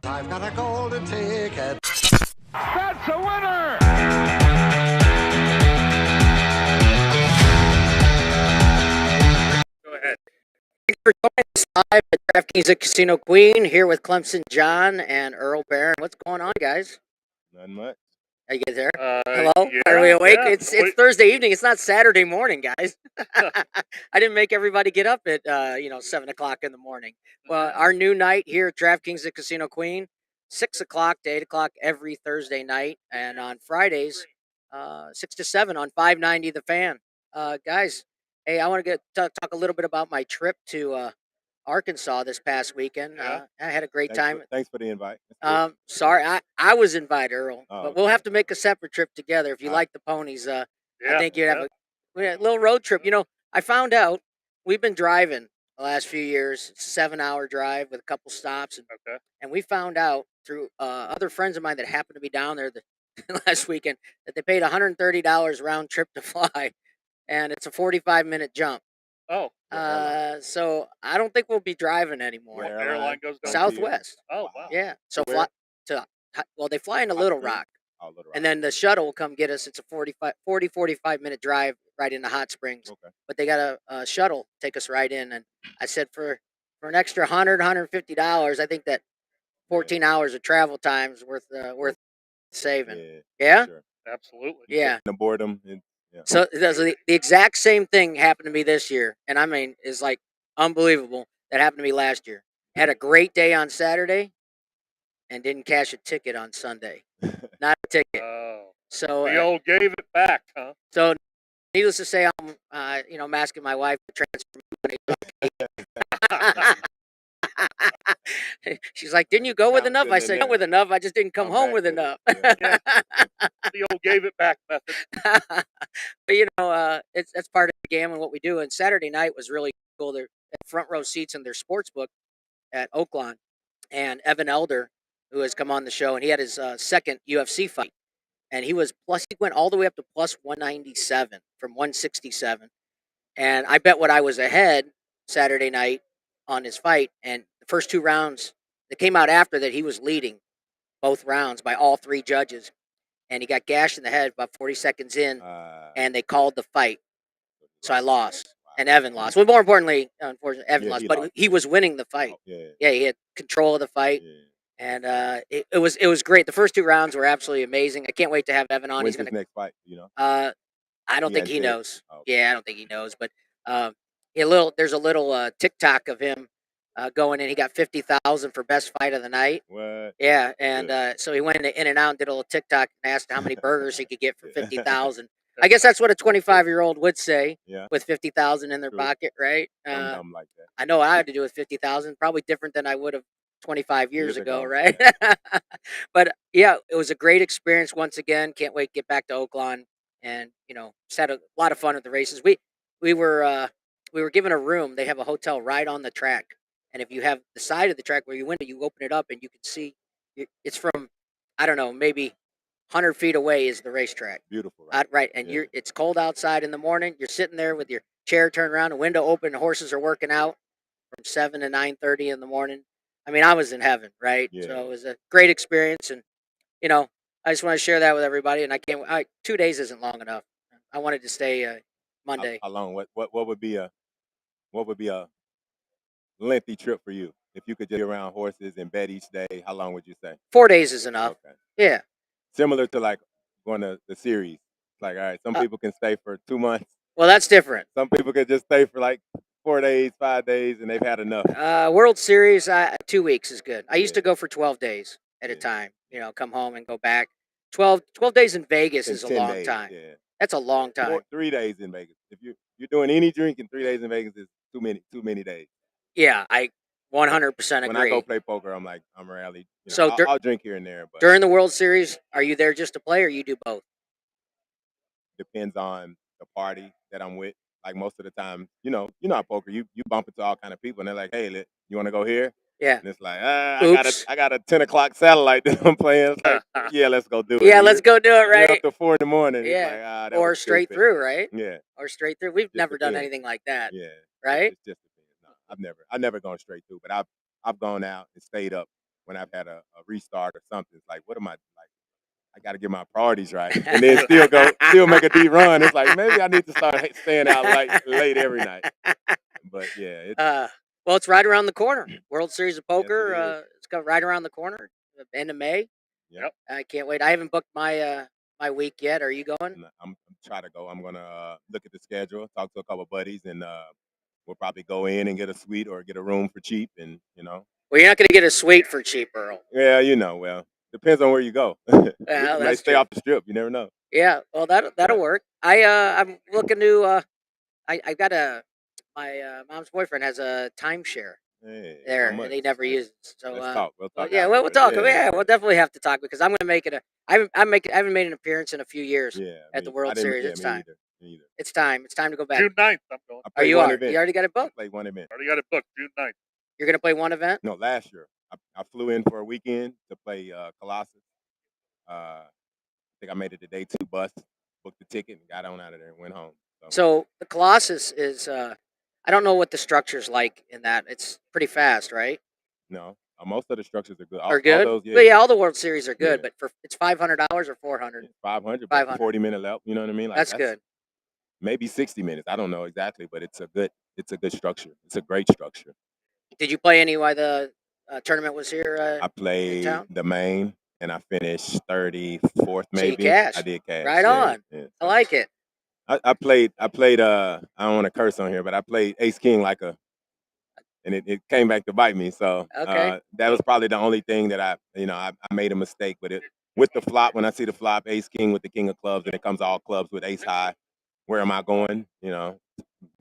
I've got a golden ticket. That's a winner! Go ahead. Thanks for joining us live at DraftKings at Casino Queen, here with Clemson John and Earl Barron. What's going on, guys? Nothing much. Are you guys there? Hello? Are we yeah, awake? yeah. It's Thursday evening. It's not Saturday morning, guys. I didn't make everybody get up at 7 o'clock in the morning. Well, our new night here at DraftKings at Casino Queen, 6 o'clock to 8 o'clock every Thursday night, and on Fridays, 6 to 7 on 590 The Fan. Guys, hey, I want to talk a little bit about my trip to Arkansas this past weekend. Yeah. I had a great time. Thanks for the invite. That's good. Sorry, I was invited, Earl, Oh, but we'll okay. have to make a separate trip together if you All like the ponies. I Yeah, think you'd have yeah. we had a little road trip. You know, I found out we've been driving the last few years. It's a 7-hour drive with a couple stops, Okay. and we found out through other friends of mine that happened to be down there last weekend that they paid $130 round trip to fly, and it's a 45-minute jump. Oh, So I don't think we'll be driving anymore. Where? what airline goes down? Southwest. Oh, Wow. wow. Yeah. So Where? fly to well, they fly into Hot Little Springs. Rock. Oh, Little Rock. And then the shuttle will come get us. It's a 45 minute drive right into Hot Springs. Okay. But they got a shuttle take us right in. And I said for an extra $150, I think that 14 hours of travel time is worth saving. Yeah. Yeah? Sure. Absolutely. Yeah. The boredom. Yeah. So the exact same thing happened to me this year. And I mean, it's like unbelievable. That happened to me last year. Had a great day on Saturday and didn't cash a ticket on Sunday. Not a ticket. Oh, So the old gave it back, huh? So, needless to say, I'm asking my wife to transfer. She's like, "Didn't you go with enough?" I said, "Not with enough. I just didn't come home with enough." Yeah. The old gave it back method. But that's part of the game and what we do. And Saturday night was really cool. They're at front row seats in their sports book at Oaklawn, and Evan Elder, who has come on the show, and he had his second UFC fight. And he went all the way up to plus 197 from 167. And I bet what I was ahead Saturday night on his fight. And the first 2 rounds that came out after that, he was leading both rounds by all 3 judges. And he got gashed in the head about 40 seconds in, and they called the fight. So I lost, and Evan lost. Well, more importantly, unfortunately, Evan lost, but he was winning the fight. Oh, yeah. Yeah, he had control of the fight. Yeah. And it was great. The first 2 rounds were absolutely amazing. I can't wait to have Evan on. When's He's his gonna. next fight? You know. I don't He think he hasn't said? knows. Oh. Yeah, I don't think he knows. But there's a little TikTok of him going in. He got 50,000 for best fight of the night. What? Yeah, and so he went into In-N-Out and did a little TikTok and asked how many burgers he could get for 50,000. I guess that's what a 25-year-old would say Yeah. with 50,000 in their True. pocket, right? Something like that. I know what I had to do with 50,000. Probably different than I would have 25 years ago, right? But yeah, it was a great experience once again. Can't wait to get back to Oaklawn, and just had a lot of fun at the races. We were given a room. They have a hotel right on the track, and if you have the side of the track where you went, you open it up and you can see. It's from, I don't know, maybe 100 feet away is the racetrack. Beautiful. Right. Right, and Yeah. it's cold outside in the morning. You're sitting there with your chair turned around, the window open, the horses are working out from 7 to 9:30 in the morning. I mean, I was in heaven, right? Yeah. So it was a great experience, and I just want to share that with everybody. And 2 days isn't long enough. I wanted to stay Monday. How long? What would be a lengthy trip for you if you could just be around horses and bet each day? How long would you say? 4 days is enough. Okay. Yeah. Similar to like going to the series. Like, all right, some people can stay for 2 months. Well, that's different. Some people could just stay for like 4 days, 5 days, and they've had enough. World Series, 2 weeks is good. I used Yeah. to go for 12 days at a Yeah. time. Come home and go back. 12 days in Vegas In is a 10 long days, time. Yeah. That's a long time. 3 days in Vegas. If you're doing any drinking, 3 days in Vegas is too many days. Yeah, I 100% When I agree. go play poker, I'm like, I'm rarely. So I'll drink here and there, but During the World Series, are you there just to play, or you do both? depends on the party that I'm with. Like most of the time, how poker, you bump into all kind of people, and they're like, hey, you want to go here? Yeah. And it's like, Oops. I got a 10 o'clock satellite that I'm playing. It's like, yeah, let's go do it. Yeah, let's go do it, You're right? up to 4 in the morning. Yeah. It's like, that Or was straight stupid. through, right? Yeah. Or straight through. We've Just never done depends. anything like that, Yeah. right? It's just depends. I've never gone straight through, but I've gone out and stayed up when I've had a restart or something. It's like, what am I like? I got to get my priorities right, and then still make a deep run. It's like maybe I need to start staying out late every night. But yeah, Well, it's right around the corner. World Series of Yes, it Poker. is. It's got right around the corner. End of May. Yep. I can't wait. I haven't booked my my week yet. Are you going? I'm trying to go. I'm gonna look at the schedule, talk to a couple of buddies, and we'll probably go in and get a suite or get a room for cheap, and Well, you're not going to get a suite for cheap, Earl. yeah, well, depends on where you go. You Well, may that's stay true. off the strip. You never know. Yeah. Well, that'll Yeah. work. I'm looking to. I got my mom's boyfriend has a timeshare Hey, there, how much? and he never uses it. So Let's talk. We'll talk. yeah, we'll afterwards. talk. Yeah, we'll definitely have to talk because I'm going to make it a. I haven't made an appearance in a few years Yeah, at the I World didn't- Series. yeah, It's me time. either. Me either. It's time. It's time to go back. June 9th, I'm going. I Are played you one are? event. You already got it I booked? played one event. Already got it booked, June 9th. You're going to play one event? No, last year I flew in for a weekend to play Colossus. I think I made it the day 2 bus, booked the ticket, and got on out of there and went home. So the Colossus is. I don't know what the structure's like in that. It's pretty fast, right? No, most of the structures are good. Are good. All those, But yeah, all the World Series are good. Yeah. But it's $500 or $400. 500, 500. 40-minute lap. You know what I mean? Like, That's good. Maybe 60 minutes. I don't know exactly, but it's a good structure. It's a great structure. Did you play any while the tournament was here? I played town? the main, and I finished 34th. So you Maybe cashed. I did cash. Right yeah, on. yeah. I like it. I played. I don't want to curse on here, but I played Ace King and it came back to bite me. So Okay. that was probably the only thing that I made a mistake with it. With the flop, when I see the flop, Ace King with the King of Clubs, and it comes all clubs with Ace High, where am I going?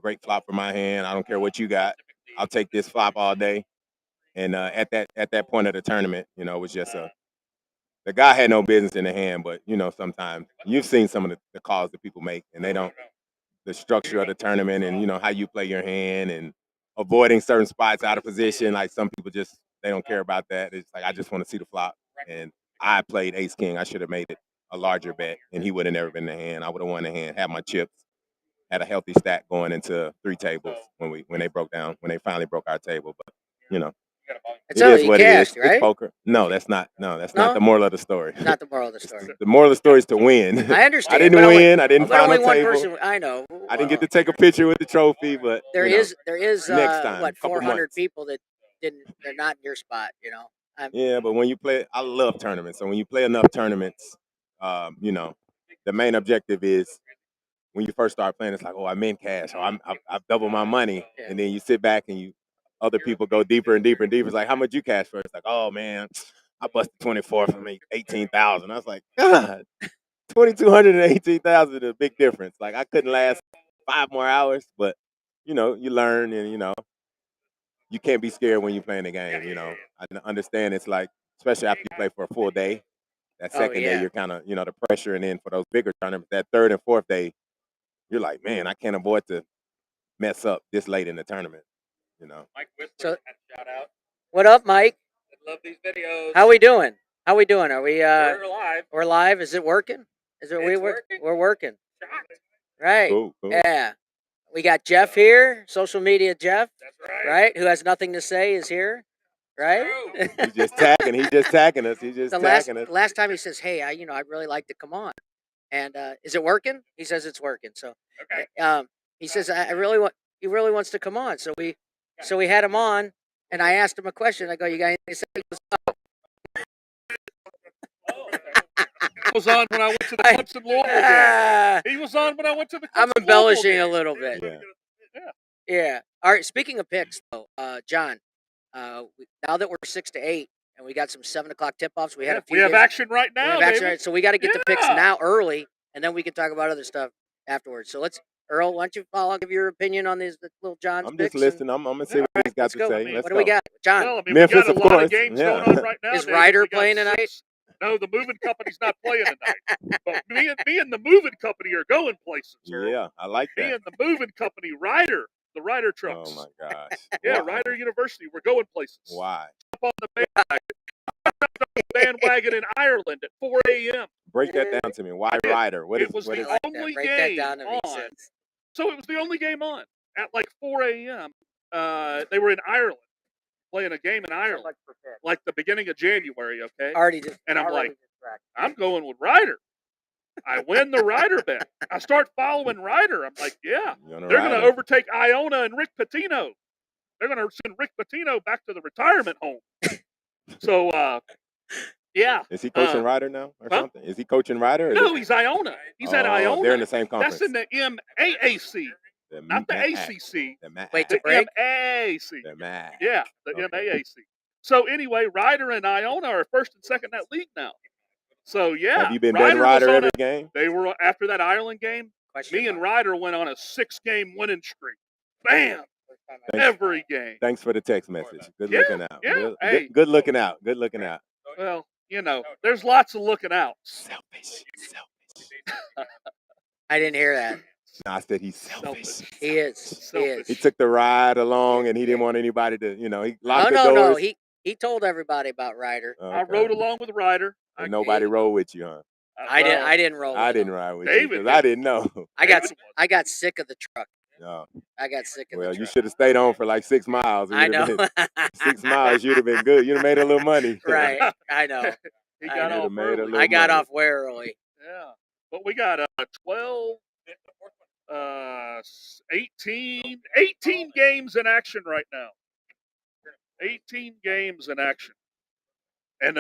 Great flop for my hand. I don't care what you got. I'll take this flop all day. And at that point of the tournament, it was just the guy had no business in the hand, but sometimes you've seen some of the calls that people make, and they don't. The structure of the tournament, and how you play your hand, and avoiding certain spots out of position. Like some people they don't care about that. It's like I just want to see the flop, and I played Ace King. I should have made it a larger bet, and he would have never been in the hand. I would have won the hand, had my chips, had a healthy stack going into 3 tables when they finally broke our table. But It's it all is you what cashed, it is. right? It's poker. No, that's not No? the moral of the story. Not the moral of the story. The moral of the story is to win. I understand. I didn't but win. I didn't but only final one table. person. I know. I didn't get to take a picture with the trophy, but There is next time, what couple 400 months. people that didn't. They're not in your spot. Yeah, but when you play, I love tournaments. So when you play enough tournaments, the main objective is when you first start playing, it's like, oh, I'm in cash, or I've doubled my money, Yeah. and then you sit back and other people go deeper and deeper and deeper. It's like, how much you cash for? It's like, oh man, I busted 24 for me 18,000. I was like, God, 2,200 and 18,000 is a big difference. Like I couldn't last 5 more hours, but you learn, and you can't be scared when you're playing the game. I understand it's like, especially after you play for a full day. That Oh, second yeah. day, you're kind of, the pressure, and then for those bigger tournaments, that 3rd and 4th day, you're like, man, I can't afford to mess up this late in the tournament. Mike Whistler So- had a shout out. What up, Mike? I love these videos. How we doing? Are we? We're live. We're live. Is it working? Is it? It's working. We're working. Shocked. Right. Cool. Yeah. We got Jeff here, social media Jeff, That's right. right? Who has nothing to say is here, right? True. He's just tagging. He's just tagging us. He's just the tagging us. last time he says, "Hey, I'd really like to come on," and is it working? He says it's working. So, Okay. he says I really want. He really wants to come on. So we had him on, and I asked him a question. I go, "You got anything to say?" He goes, I was on when I went to the Clemson Louisville game. "Ah." He was on when I went to the Clemson I'm embellishing a Louisville little bit. Yeah. Yeah. All right. Speaking of picks, though, John, now that we're 6 to 8, and we got some 7 o'clock tip-offs, we game. had a few. We have games- action right we now, have action, David. right? So we got to get the picks Yeah. now early, and then we can talk about other stuff afterwards. So Earl, why don't you give your opinion on these little John's I'm picks? just listening. I'm gonna see what he's got Let's to go. say. What Let's What go. do we got, John? Well, I mean, Memphis, we got a of lot course. of games Yeah. going on right now. Is David. Ryder We got playing tonight? 6. No, the moving company's not playing tonight. But me and the moving company are going places. Earl. Yeah, I like Me that. and the moving company, Ryder, the Ryder trucks. Oh my gosh. Yeah, Why? Ryder University. We're going places. Why? Up on the bandwagon in Ireland at 4 a.m. Break that down to me. Why did. Ryder? What It is? was What the is? I like only that. Break that game down to me. on. sis. So it was the only game on at like 4 a.m. they were in Ireland, playing a game in Ireland, like the beginning of January. Okay, Already just. and I'm already like, distracted. I'm going with Ryder. I win the Ryder bet. I start following Ryder. I'm like, yeah, You're on a they're going to rider. overtake Iona and Rick Pitino. They're going to send Rick Pitino back to the retirement home. So, yeah. Is he coaching Ryder now or huh? something? Is he coaching Ryder? No, he's Iona. He's at Iona. They're in the same conference. That's in the MAAC, not the MAAC. ACC. The MAAC. Wait, The to break? MAAC. The MAAC. Yeah, the Okay. MAAC. So anyway, Ryder and Iona are first and second in that league now. So yeah, Have you been betting Ryder was Ryder on every a- game? They were after that Ireland game. Question Me and mark. Ryder went on a 6-game winning streak. Bam, First time I- Thanks. every game. Thanks for the text message. Good Yeah, looking out. yeah, Good, hey. good, good looking out. Good looking out. Well, there's lots of looking out. Selfish. I didn't hear that. No, I said he's selfish. Selfish. He is. He Selfish. is. He took the ride along, and he didn't want anybody to, he No, locked the no, no. doors. He told everybody about Ryder. I Okay. rode along with Ryder. And nobody rode with you, huh? I didn't roll. I with didn't him. ride with David you because did. I didn't know. I got sick of the truck. No. I got sick of Well, the you truck. should have stayed on for like 6 miles. It I would've know. been- 6 miles, you'd have been good. You'd have made a little money. Right. I know. He I got know. off Made a early. little I got money. off way early. Yeah. But we got 12, 18 games in action right now. 18 games in action. And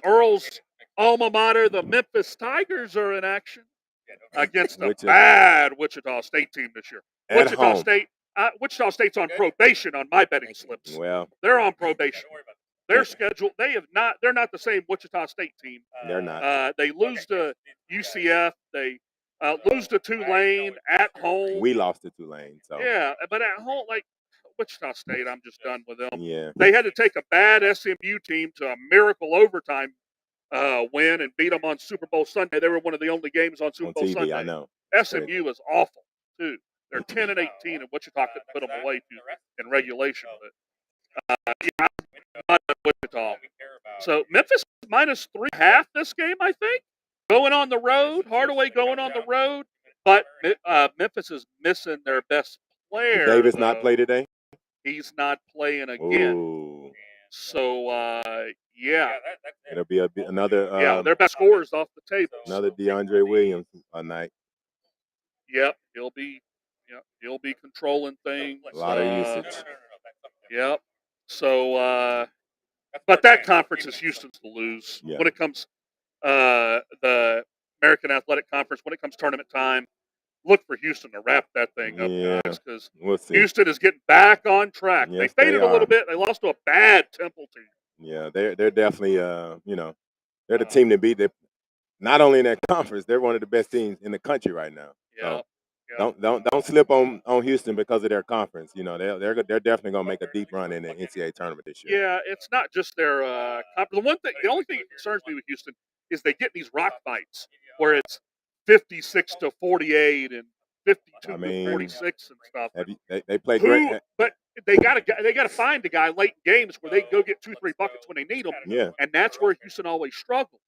Earl's alma mater, the Memphis Tigers, are in action against a bad Wichita State team this year. At home. Wichita State's on probation on my betting slips. Well, They're on probation. Their schedule, they're not the same Wichita State team. they're not. They lose to UCF. They lose to Tulane at home. We lost to Tulane, so Yeah, but at home, like Wichita State, I'm just done with them. yeah. They had to take a bad SMU team to a miracle overtime win and beat them on Super Bowl Sunday. They were one of the only games on Super On Bowl TV, Sunday. I know. SMU is awful too. They're 10-18, and Wichita couldn't put them away in regulation. But yeah, I'm not Wichita. So Memphis minus 3.5 this game, I think. Going on the road, Hardaway going on the road, but Memphis is missing their best player. Davis though. not play today? He's not playing again. Ooh. So yeah, It'll be another yeah, their best scorers off the table. another DeAndre Williams night. Yep, he'll be controlling things. A lot of usage. Yep. So, but that conference is Houston's to lose Yeah. when it comes the American Athletic Conference. When it comes tournament time, look for Houston to wrap that thing up, Yeah. guys, because We'll see. Houston is getting back on track. Yes, they faded they a little are. bit. They lost to a bad Temple team. Yeah, they're definitely they're the team to beat. Not only in that conference, they're one of the best teams in the country right now. Yeah. So don't slip on Houston because of their conference. They're definitely gonna make a deep run in the NCAA tournament this year. Yeah, it's not just their conference. The only thing that concerns me with Houston is they get these rock fights where it's 56-48 and 52-46 and stuff. They play great. But they gotta find a guy late in games where they go get 2-3 buckets when they need them. Yeah. And that's where Houston always struggles.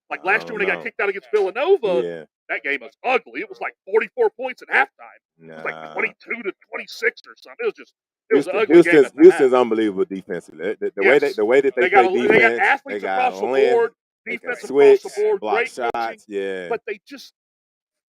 Like I last year don't when they know. got kicked out against Villanova, Yeah. that game was ugly. It was like 44 points at halftime. It was like Nah. 22-26 or something. It was an ugly game. Houston's at the Houston's half. unbelievable defensively. The Yes. way that they play defense, they got athletes they got across the length, board, they can defense across switch, the board, block great shots. coaching, Yeah, but they just,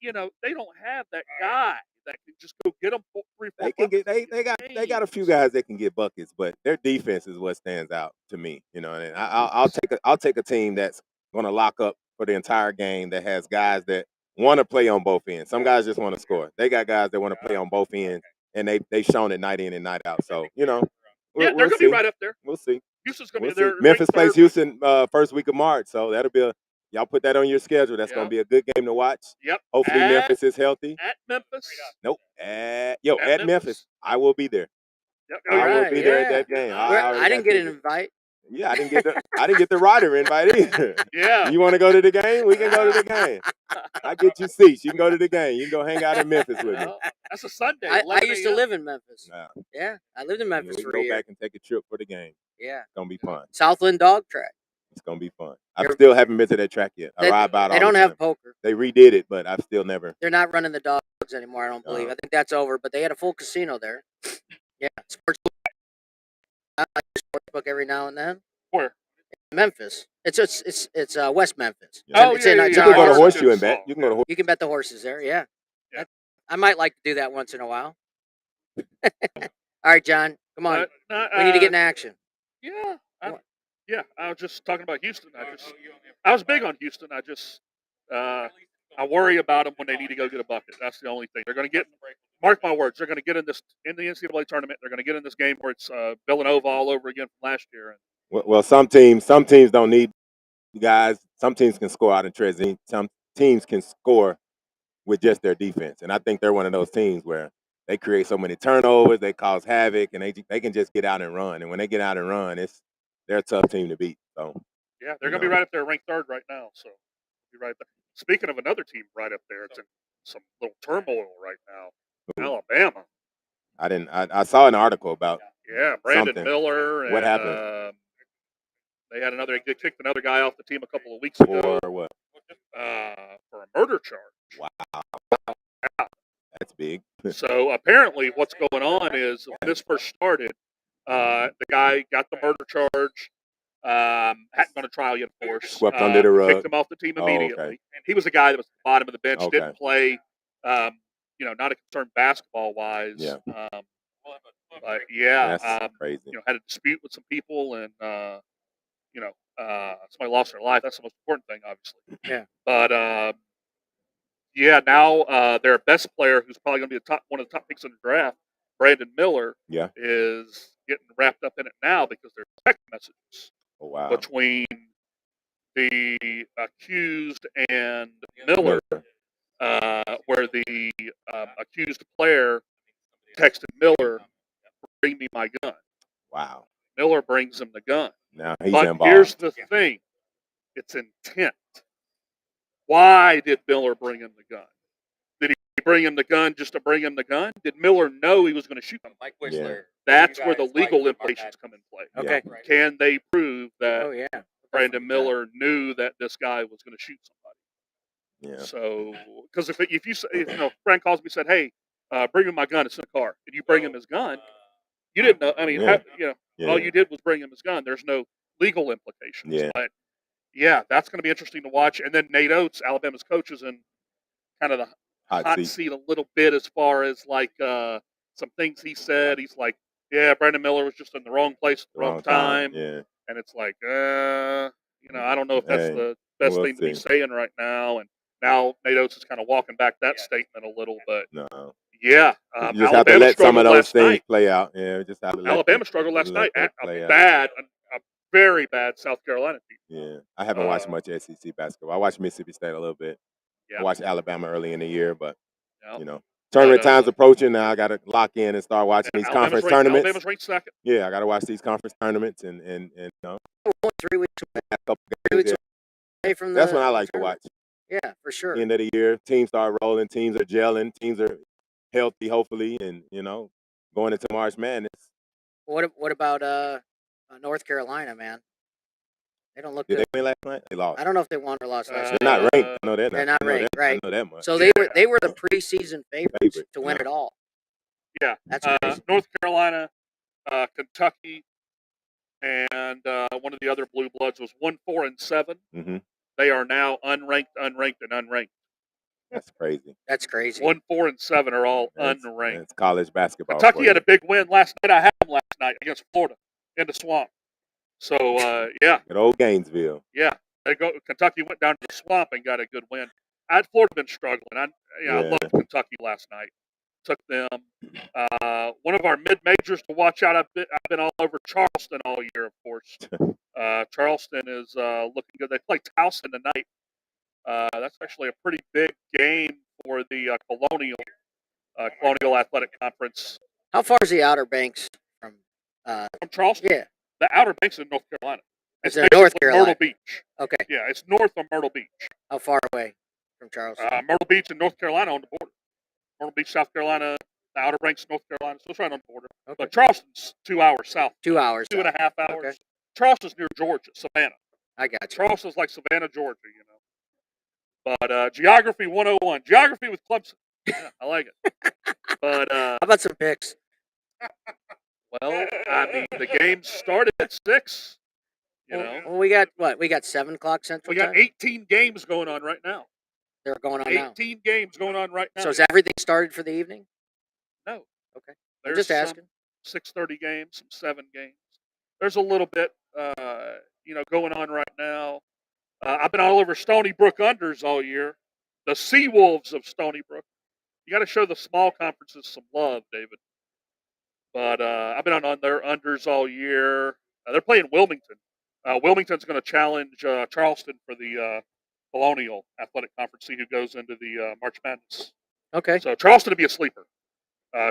they don't have that guy that can just go get them 3-4 they can get buckets they got a few guys that can get buckets, but their defense is what stands out to me. And I'll take a team that's going to lock up for the entire game, that has guys that want to play on both ends. Some guys just want to score. They got guys that want to play on both ends, and they've shown it night in and night out. So Yeah, we'll they're going to see. be right up there. We'll see. Houston's going to We'll be see. there. Memphis plays Houston first week of March, so that'll be y'all put that on your schedule. That's going to be a good game to watch. Yep. Hopefully Memphis is healthy. At Memphis. Nope. At Memphis. Memphis. I will be there. Yep. I will Alright, be there at yeah. that game. I didn't get an invite. Yeah, I didn't get the Ryder invite either. Yeah. You want to go to the game? We can go to the game. I get you seats. You can go to the game. You can go hang out in Memphis with me. Well, that's a Sunday. I 11 used to a.m. live in Memphis. Nah, Yeah, I lived in we Memphis can for a go year. back and take a trip for the game. Yeah, It's gonna be fun. Southland Dog Track. It's gonna be fun. I You're- still haven't been to that track yet. I They, ride by it they all don't the have time. poker. They redid it, but I've still never. They're not running the dogs anymore. I don't believe. Uh-huh. I think that's over. But they had a full casino there. Yeah, sports. I like the sports book every now and then. Where? Memphis. It's West Memphis. Yeah. Oh, It's in, yeah, it's You in can our go to neighborhood. Horseshoe and Arlington bet. saw, You can go to You can bet the horses there. Yeah. Yeah. I might like to do that once in a while. All right, John. Come on. We need to get in action. Yeah, Come on. yeah. I was just talking about Houston. I was big on Houston. I worry about them when they need to go get a bucket. That's the only thing. They're going to get. Mark my words. They're going to get in the NCAA tournament. They're going to get in this game where it's Villanova all over again from last year. And Well, some teams don't need guys. Some teams can score out in transition. Some teams can score with just their defense, and I think they're one of those teams where they create so many turnovers, they cause havoc, and they can just get out and run. And when they get out and run, they're a tough team to beat. So yeah, they're going to be right up there, ranked third right now. So be right there. Speaking of another team right up there, it's in some little turmoil right now. Alabama. I saw an article about Yeah, Brandon something. Miller. And, What happened? They had they kicked another guy off the team a couple of weeks ago Or what? for a murder charge. Wow, that's big. So apparently, what's going on is when this first started, the guy got the murder charge. Hadn't gone to trial yet, of course. Swept under the rug. Kicked him off the team Oh, okay. immediately. He was a guy that was at the bottom of the bench, Okay. didn't play. Not a concern basketball wise. Yeah. But yeah, That's crazy. had a dispute with some people, and somebody lost their life. That's the most important thing, obviously. Yeah. But yeah, now their best player, who's probably going to be one of the top picks in the draft, Brandon Miller, Yeah. is getting wrapped up in it now because there's text messages Oh wow. between the accused and Miller, where the accused player texted Miller, "Bring me my gun." Wow. Miller brings him the gun. Now he's But involved. here's the thing: it's intent. Why did Miller bring him the gun? Did he bring him the gun just to bring him the gun? Did Miller know he was going to shoot him? Mike Whistler. That's where the legal implications come in play. Okay. Can they prove that Oh yeah. Brandon Miller knew that this guy was going to shoot somebody? Yeah. So, because if you say, a friend calls me and said, "Hey, bring him my gun. It's in the car." Did you bring him his gun? You didn't know. I mean, Yeah. all you did was bring him his gun. There's no legal implications. Yeah. But yeah, that's going to be interesting to watch. And then Nate Oates, Alabama's coach, is in kind of the hot seat a little bit as far as like some things he said. He's like, "Yeah, Brandon Miller was just in the wrong place at the wrong time." Yeah. And it's like, I don't know if that's the best we'll thing to be see. saying right now. And now Nate Oates is kind of walking back that statement a little, but No. yeah, You just have to let some of those things night. play out. Yeah. Just have to let Alabama struggled last night. that A play out. a very bad South Carolina team. Yeah. I haven't watched much SEC basketball. I watched Mississippi State a little bit. Yeah. I watched Alabama early in the year, but Yeah. tournament time's approaching. Now I got to lock in and start watching these conference tournaments. Alabama's ranked second. Yeah, I got to watch these conference tournaments and We're only 3 weeks away. a couple 3 games weeks there. away from the That's when I like to tournament. watch. Yeah, for sure. End of the year, teams start rolling, teams are gelling, teams are healthy, hopefully, and going into March Madness. What about North Carolina, man? They don't look Did good. they win last night? They lost. I don't know if they won or lost last They're night. not ranked. I know they're not. They're not I know ranked, that- right. I know that much. So they were the preseason favorites to win yeah. it all. Yeah. That's crazy. North Carolina, Kentucky, and one of the other blue bloods was 1-4-7. Mm-hmm. They are now unranked, and unranked. That's crazy. That's crazy. 1-4-7 are all unranked. It's college basketball. Kentucky for had you. a big win last night. I had them last night against Florida in the Swamp. So yeah, Good old Gainesville. yeah. Kentucky went down to the Swamp and got a good win. Florida been struggling. I loved Kentucky last night. Took them. One of our mid majors to watch out. I've been all over Charleston all year, of course. Charleston is looking good. They play Towson tonight. That's actually a pretty big game for the Colonial Athletic Conference. How far is the Outer Banks from? From Charleston? Yeah. The Outer Banks in North Carolina. It's in North basically Carolina. Myrtle Beach. Okay. Yeah, it's north of Myrtle Beach. How far away from Charleston? Myrtle Beach and North Carolina on the border. Myrtle Beach, South Carolina, the Outer Banks, North Carolina. So it's right on the border. Okay. But Charleston's 2 hours south. 2 hours. 2.5 hours. Okay. Charleston's near Georgia, Savannah. I got you. Charleston's like Savannah, Georgia, But Geography 101. Geography with Clemson. Yeah, I like it. But How about some picks? Well, I mean, the game started at 6. You know, Well, we got what? We got 7 o'clock Central we got Time. 18 games going on right now. They're going on now. 18 games going on right now. So is everything started for the evening? No. Okay. I'm There's just some asking. 6:30 games, some 7 games. There's a little bit, going on right now. I've been all over Stony Brook unders all year. The Seawolves of Stony Brook. You got to show the small conferences some love, David. But I've been on their unders all year. They're playing Wilmington. Wilmington's going to challenge Charleston for the Colonial Athletic Conference, see who goes into the March Madness. Okay. So Charleston will be a sleeper.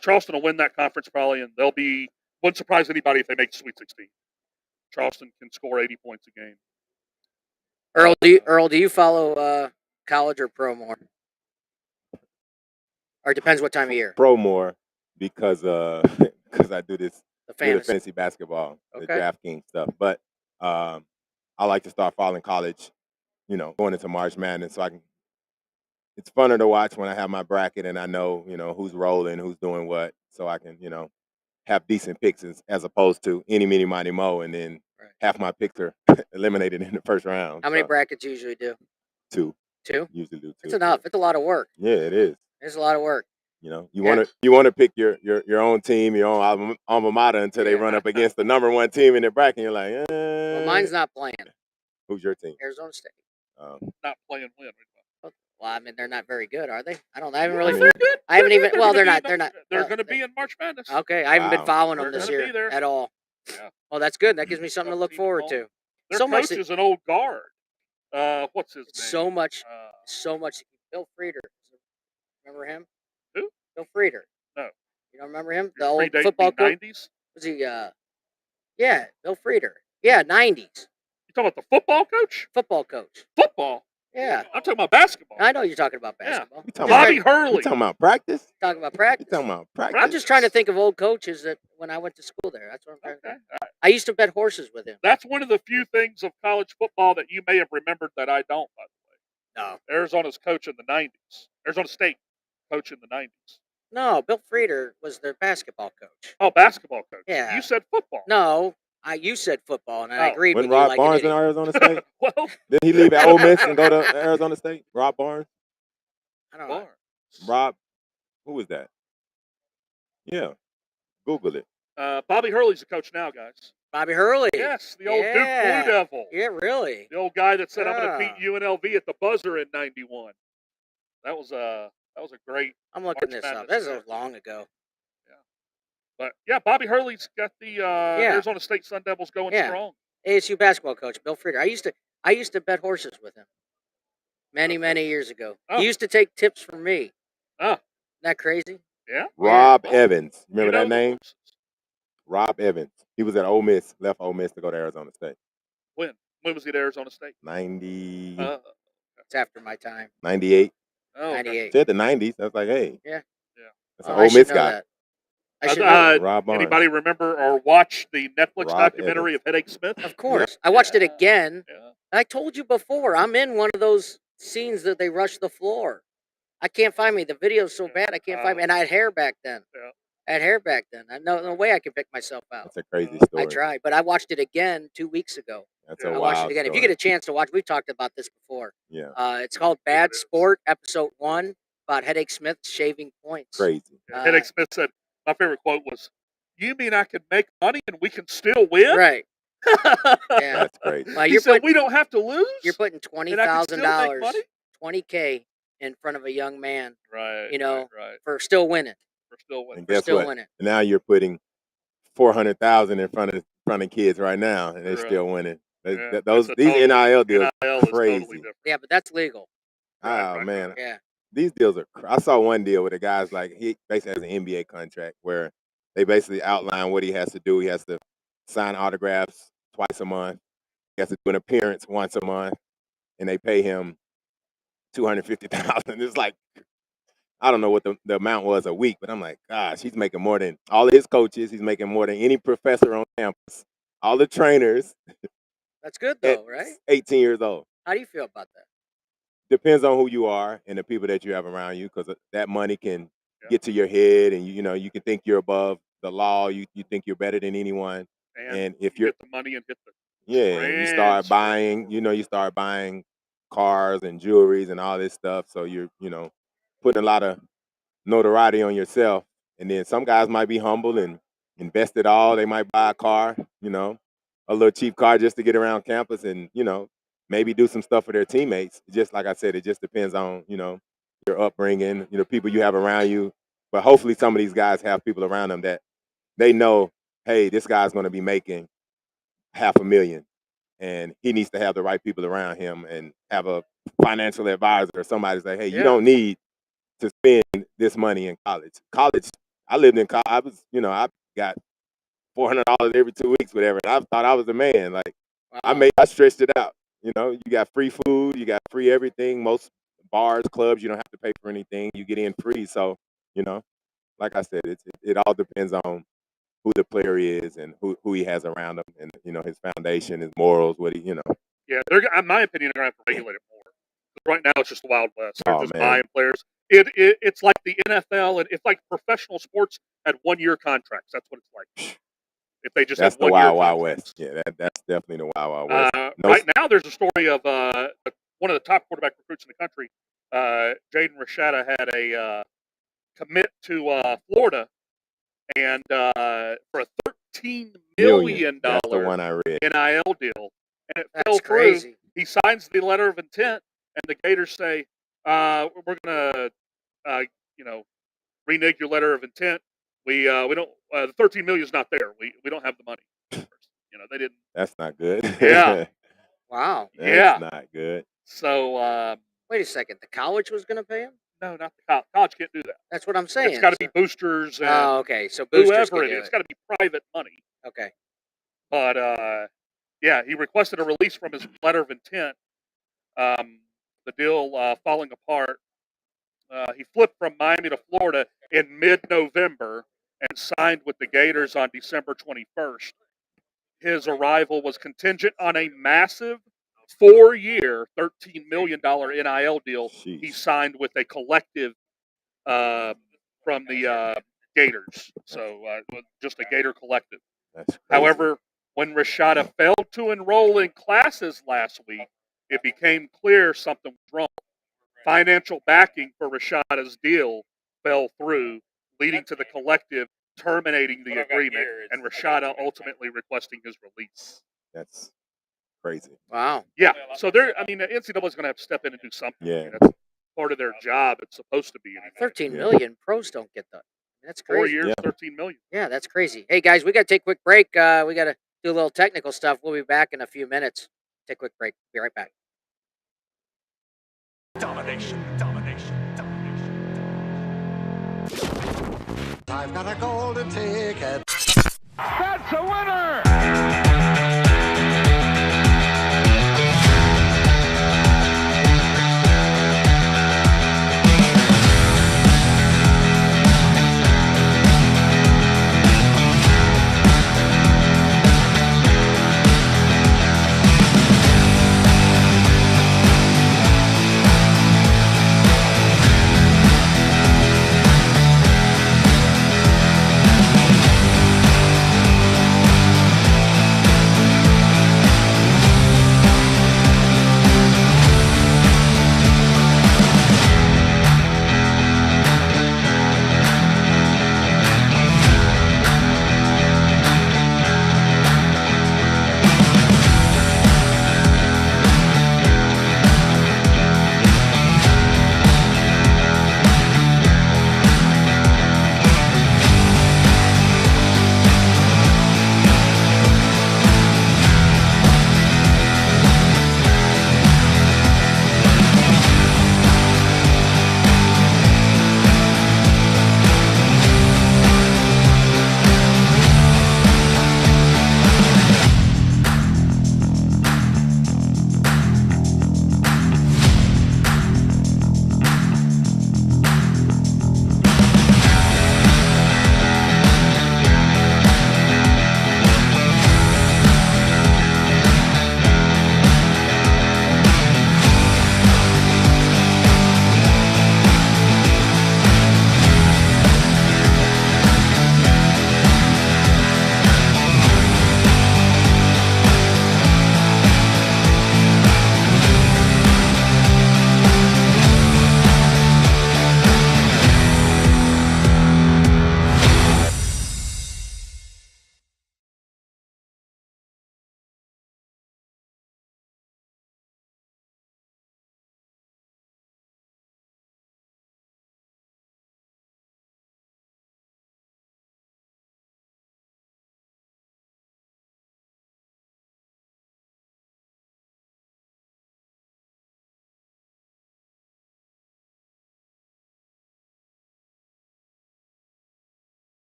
Charleston will win that conference probably, and wouldn't surprise anybody if they make the Sweet 16. Charleston can score 80 points a game. Earl, do you follow college or pro more? Or it depends what time of year. Pro more because because I do this The do the fantasy. fantasy basketball, the Okay. DraftKings stuff. But I like to start following college, going into March Madness, so I can. It's funner to watch when I have my bracket and I know, who's rolling, who's doing what, so I can, have decent picks as opposed to any, mini, mighty, mo, and then Right. half my picks are eliminated in the first round. How many So, brackets you usually do? 2, 2? usually do 2. It's enough. It's a lot of work. Yeah, it is. It's a lot of work. You Yeah. want to pick your own team, your own alma mater until they Yeah. run up against the number 1 team in their bracket. And you're like, Well, mine's not playing. who's your team? Arizona State. Not playing win. Well, I mean, they're not very good, are they? I haven't Well, really. they're good. I haven't They're even. good. Well, They're they're gonna not. be They're in- not. They're well, going to be in March Madness. Okay, I haven't been Wow. following them They're this gonna year be there. at all. Yeah. Well, that's good. That gives me something to look forward to. Their So much coach is an old guard. What's his name? So much. Uh, So much. Bill Frieder. Remember him? Who? Bill Frieder. No. You don't remember him? The you're old predating football the coach. 90s? Was he? Yeah, Bill Frieder. Yeah, 90s You talking about the football coach? football coach. Football? Yeah, I'm talking about basketball. I know you're talking about Yeah. basketball. You Just talking about, Bobby trying- Hurley. you talking about practice? talking about You practice. talking about practice? I'm just trying to think of old coaches that when I went to school there. That's what I'm trying to Okay. think. I used to bet horses with him. That's one of the few things of college football that you may have remembered that I don't, by the way. No, Arizona's coach in the 90s. Arizona State coach in the 90s. no, Bill Frieder was their basketball coach. Oh, basketball coach. Yeah. You said football. No, you said football, and I Oh. agreed When with you Rob like Barnes an in idiot. Arizona State? Well, Didn't he leave at Ole Miss and go to Arizona State? Rob Barnes? I don't know. Barnes. Rob, who was that? Yeah, Google it. Bobby Hurley's the coach now, guys. Bobby Hurley. Yes, the old Yeah. Duke Blue Devil. Yeah, really. The old guy that said, "I'm going to Yeah. beat UNLV at the buzzer in '91." That was a great. I'm looking March this up. Madness This there. was long ago. But yeah, Bobby Hurley's got the Arizona State Sun Devils going Yeah. strong. ASU basketball coach Bill Frieder. I used to bet horses with him many years ago. Oh. He used to take tips from me. Oh, Isn't that crazy? yeah. Rob Evans. Remember You know that the name? horses. Rob Evans. He was at Ole Miss, left Ole Miss to go to Arizona State. When was he at Arizona State? 90, It's after my time. 98. Oh, okay. 98. Said the 90s. I was like, hey. Yeah. That's Oh, an I Ole should Miss know guy. that. I should know that. Rob Barnes. Anybody remember or watch the Netflix Rob documentary Evans. of Headache Smith? Of course. I watched it Yeah. again. Yeah. I told you before, I'm in one of those scenes that they rush the floor. I can't find me. The video's so bad, I can't find me. And I had hair back then. Yeah. I had hair back then. I no way I could pick myself out. That's a crazy I story. tried, but I watched it again 2 weeks ago. That's Yeah. a I wild watched it again. If you story. get a chance to watch, we've talked about this before. Yeah, It's called Bad is. Sport, Episode 1, about Headache Smith shaving points. crazy. Yeah, Headache Smith said, my favorite quote was, "You mean I can make money and we can still win?" Right. Yeah. That's crazy. Well, He you're said, putting, "We don't have to lose." you're putting and I can still make $20,000, money? 20K in front of a young man Right. You know, right. for still winning. We're still winning. And For guess still what? winning. Now you're putting 400,000 in front of kids right now, and they're Right. still winning. Yeah, Those it's a these total- NIL deals, NIL is crazy. totally different. Yeah, but that's legal. Right, Oh right, man, right. Yeah. these deals are. I saw one deal where the guy's like he basically has an NBA contract where they basically outline what he has to do. He has to sign autographs twice a month. He has to do an appearance once a month, and they pay him $250,000. It's like I don't know what the amount was a week, but I'm like, gosh, he's making more than all of his coaches. He's making more than any professor on campus. All the trainers That's good, at though, right? 18 years old. How do you feel about that? Depends on who you are and the people that you have around you, because that money can Yeah. get to your head, and you know you can think you're above the law. You think you're better than anyone, and if you you're get the money and hit the and you start transfer. buying, you start buying cars and jewelries and all this stuff. So you're putting a lot of notoriety on yourself. And then some guys might be humble and invest it all. They might buy a car, a little cheap car just to get around campus and, maybe do some stuff for their teammates. Just like I said, it just depends on, your upbringing, people you have around you. But hopefully some of these guys have people around them that they know, hey, this guy's going to be making $500,000 and he needs to have the right people around him and have a financial advisor or somebody say, hey, you Yeah. don't need to spend this money in college. College, I lived in college. I was, I got $400 every 2 weeks, whatever. And I thought I was the man. Like Wow. I stretched it out. You got free food, you got free everything. Most bars, clubs, you don't have to pay for anything. You get in free. So, like I said, it all depends on who the player is and who he has around him, and his foundation, his morals, what he. Yeah, in my opinion, they're going to have to regulate it more. 'Cause right now, it's just the Wild West. They're Oh, just man. buying players. It's like the NFL, and it's like professional sports had 1-year contracts. That's what it's like. If they just That's had the 1-year Wild Wild contracts. West. Yeah, that's definitely the Wild Wild West. No, Right now, there's a story of one of the top quarterback recruits in the country. Jaden Rashada had a commit to Florida, and for a $13 million That's the one I read. NIL deal, and it fell That's through. crazy. He signs the letter of intent, and the Gators say, "We're gonna, renege your letter of intent. We don't. The $13 million is not there. We don't have the money. They didn't. That's not good. Yeah. Wow. Yeah. That's not good. So Wait a second. The college was going to pay him? no, not the college. College can't do that. That's what I'm saying. It's got to be So- boosters and Oh, okay. So boosters whoever can it do is. It's got to be private money. Okay. But yeah, he requested a release from his letter of intent. The deal falling apart. He flipped from Miami to Florida in mid-November and signed with the Gators on December 21st. His arrival was contingent on a massive 4-year, $13 million NIL deal he Sheesh. signed with a collective from the Gators. So just a Gator collective. That's crazy. However, when Rashada failed to enroll in classes last week, it became clear something was wrong. Financial backing for Rashada's deal fell through, leading to the collective terminating the agreement and Rashada ultimately requesting his release. That's crazy. Wow. Yeah, so the NCAA is going to have to step in and do something. Yeah. That's part of their job. It's supposed to be. Anyway. 13 Yeah. million pros don't get that. That's 4 crazy. years, Yeah. $13 million. Yeah, that's crazy. Hey guys, we got to take a quick break. We got to do a little technical stuff. We'll be back in a few minutes. Take a quick break. Be right back. Domination, domination, domination. I've got a golden ticket.